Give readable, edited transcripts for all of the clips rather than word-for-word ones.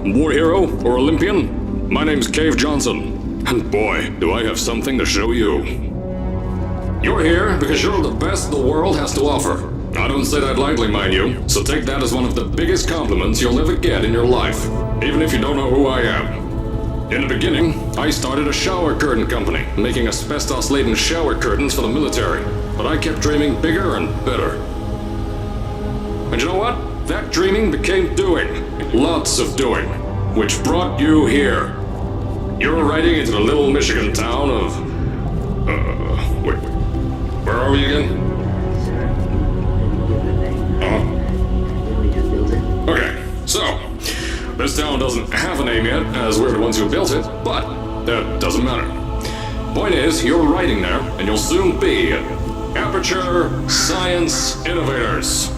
war hero or Olympian? My name's Cave Johnson, and boy, do I have something to show you. You're here because you're the best the world has to offer. I don't say that lightly, mind you, so take that as one of the biggest compliments you'll ever get in your life, even if you don't know who I am. In the beginning, I started a shower curtain company, making asbestos-laden shower curtains for the military, but I kept dreaming bigger and better. And you know what? That dreaming became doing. Lots of doing. Which brought you here. You're riding into the little Michigan town of... wait. Where are we again? Okay, so... this town doesn't have a name yet, as we're the ones who built it, but that doesn't matter. Point is, you're riding there, and you'll soon be at Aperture Science Innovators.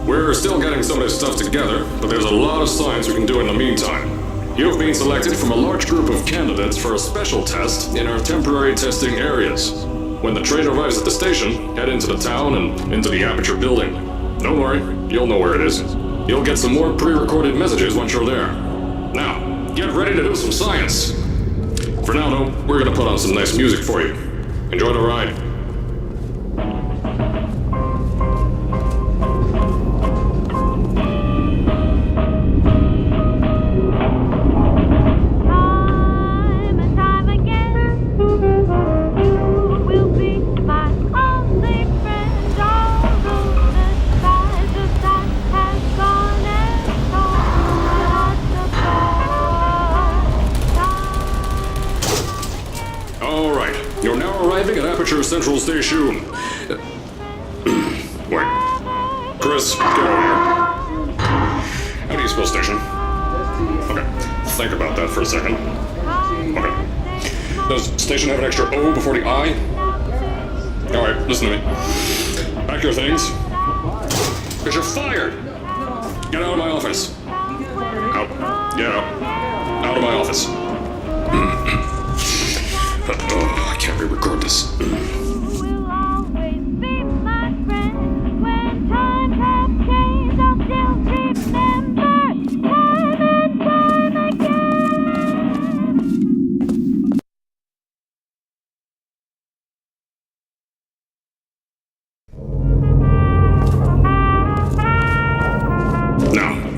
We're still getting some of this stuff together, but there's a lot of science we can do in the meantime. You've been selected from a large group of candidates for a special test in our temporary testing areas. When the train arrives at the station, head into the town and into the Aperture building. Don't worry, you'll know where it is. You'll get some more pre-recorded messages once you're there. Now, get ready to do some science. For now, though, we're gonna put on some nice music for you. Enjoy the ride. Central Station. Wait. Chris, get over here. How do you spell station? Okay. Think about that for a second. Okay. Does station have an extra O before the I? Alright, listen to me. Pack your things. Because you're fired! Get out of my office. Out. Get out. Out of my office. Oh, I can't re-record this.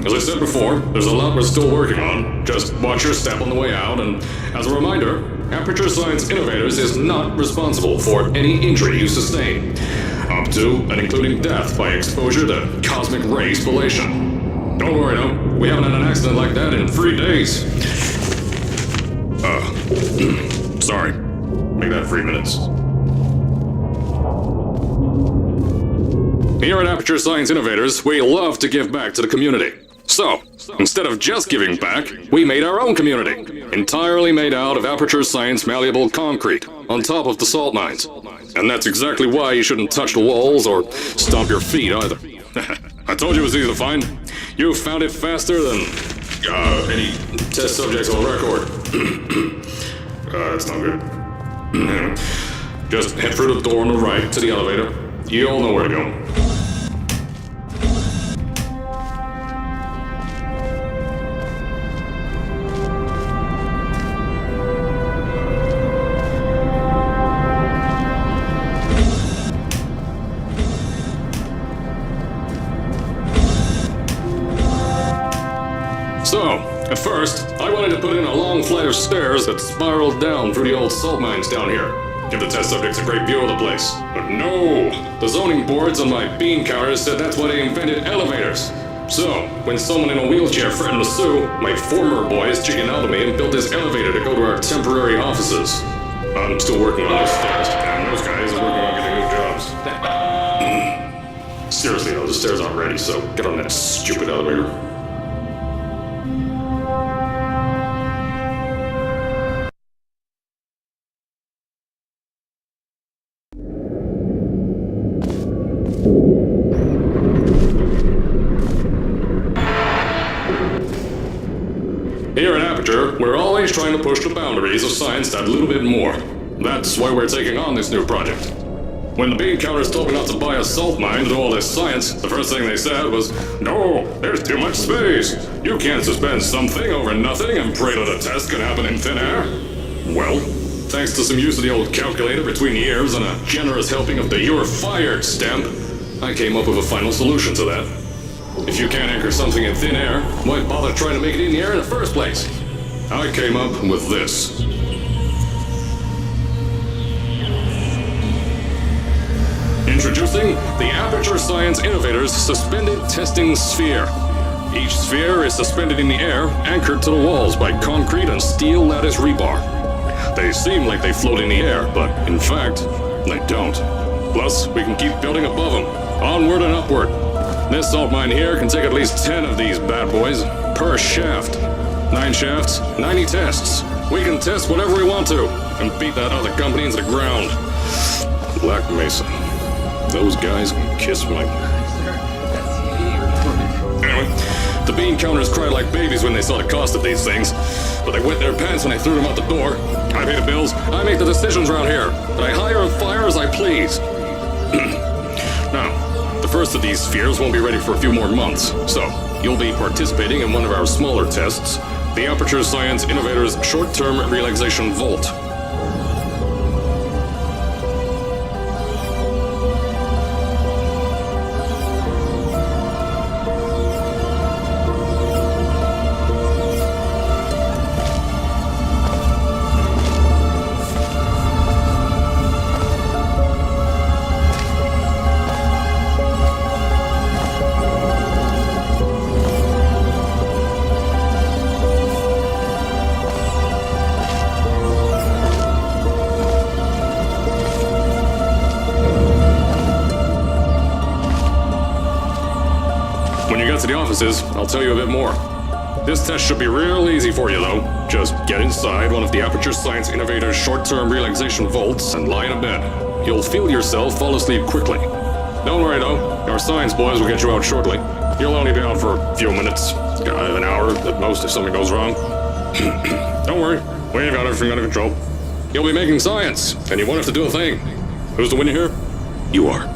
As I said before, there's a lot we're still working on. Just watch your step on the way out, and as a reminder, Aperture Science Innovators is not responsible for any injury you sustain, up to and including death by exposure to cosmic ray spallation. Don't worry, no, we haven't had an accident like that in 3 days. Sorry. Make that 3 minutes. Here at Aperture Science Innovators, we love to give back to the community. So, instead of just giving back, we made our own community, entirely made out of Aperture Science malleable concrete, on top of the salt mines. And that's exactly why you shouldn't touch the walls or stomp your feet either. I told you it was easy to find. You found it faster than any test subjects on record. That's not good. Just head through the door on the right to the elevator. You all know where to go. So, at first, I wanted to put in a long flight of stairs that spiraled down through the old salt mines down here. Give the test subjects a great view of the place. But no! The zoning boards on my bean counters said that's why they invented elevators. So, when someone in a wheelchair threatened to sue, my former boys chickened out of me and built this elevator to go to our temporary offices. I'm still working on those stairs, and those guys are working on getting new jobs. Seriously though, the stairs aren't ready, so get on that stupid elevator. Here at Aperture, we're always trying to push the boundaries of science that little bit more. That's why we're taking on this new project. When the bean counters told me not to buy a salt mine to do all this science, the first thing they said was, "No, there's too much space. You can't suspend something over nothing and pray that a test can happen in thin air." Well, thanks to some use of the old calculator between the ears and a generous helping of the "you're fired" stamp, I came up with a final solution to that. If you can't anchor something in thin air, why bother trying to make it in the air in the first place? I came up with this. Introducing the Aperture Science Innovators Suspended Testing Sphere. Each sphere is suspended in the air, anchored to the walls by concrete and steel lattice rebar. They seem like they float in the air, but in fact, they don't. Plus, we can keep building above them, onward and upward. This salt mine here can take at least 10 of these bad boys per shaft. 9 shafts, 90 tests. We can test whatever we want to and beat that other company into the ground. Black Mesa. Those guys can kiss my... Anyway, the bean counters cried like babies when they saw the cost of these things, but they wet their pants when I threw them out the door. I pay the bills, I make the decisions around here, and I hire and fire as I please. Now, the first of these spheres won't be ready for a few more months, so you'll be participating in one of our smaller tests, the Aperture Science Innovators Short-Term Relaxation Vault. When you get to the offices, I'll tell you a bit more. This test should be real easy for you, though. Just get inside one of the Aperture Science Innovators short-term relaxation vaults and lie in a bed. You'll feel yourself fall asleep quickly. Don't worry, though. Our science boys will get you out shortly. You'll only be out for a few minutes. An hour at most if something goes wrong. Don't worry. We've got everything under control. You'll be making science, and you won't have to do a thing. Who's the winner here? You are.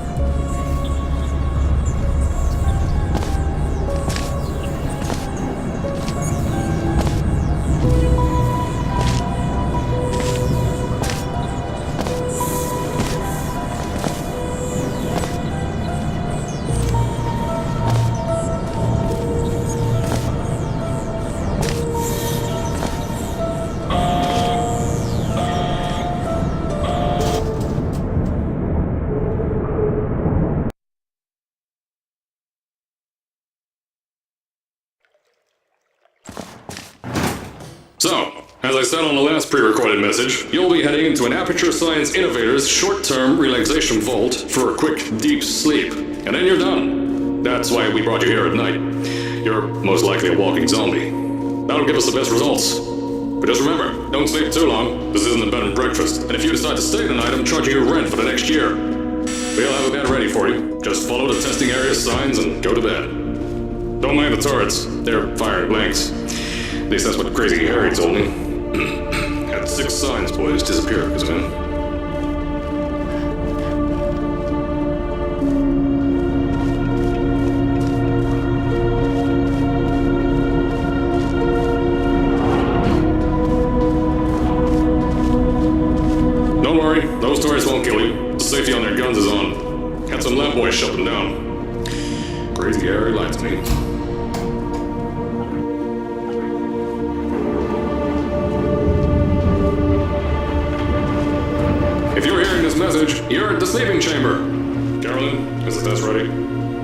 So, as I said on the last pre-recorded message, you'll be heading into an Aperture Science Innovators short-term relaxation vault for a quick, deep sleep. And then you're done. That's why we brought you here at night. You're most likely a walking zombie. That'll give us the best results. But just remember, don't sleep too long. This isn't a bed and breakfast. And if you decide to stay the night, I'm charging you rent for the next year. We'll have a bed ready for you. Just follow the testing area signs and go to bed. Don't mind the turrets. They're firing blanks. At least that's what Crazy Harry told me. Had 6 science boys disappear because of him. Don't worry, those turrets won't kill you. The safety on their guns is on. Had some lab boys shut them down. Crazy Harry lied to me. If you're hearing this message, you're at the sleeping chamber. Carolyn, is the test ready?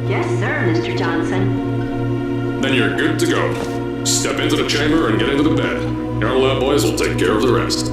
Yes, sir, Mr. Johnson. Then you're good to go. Step into the chamber and get into the bed. Our lab boys will take care of the rest.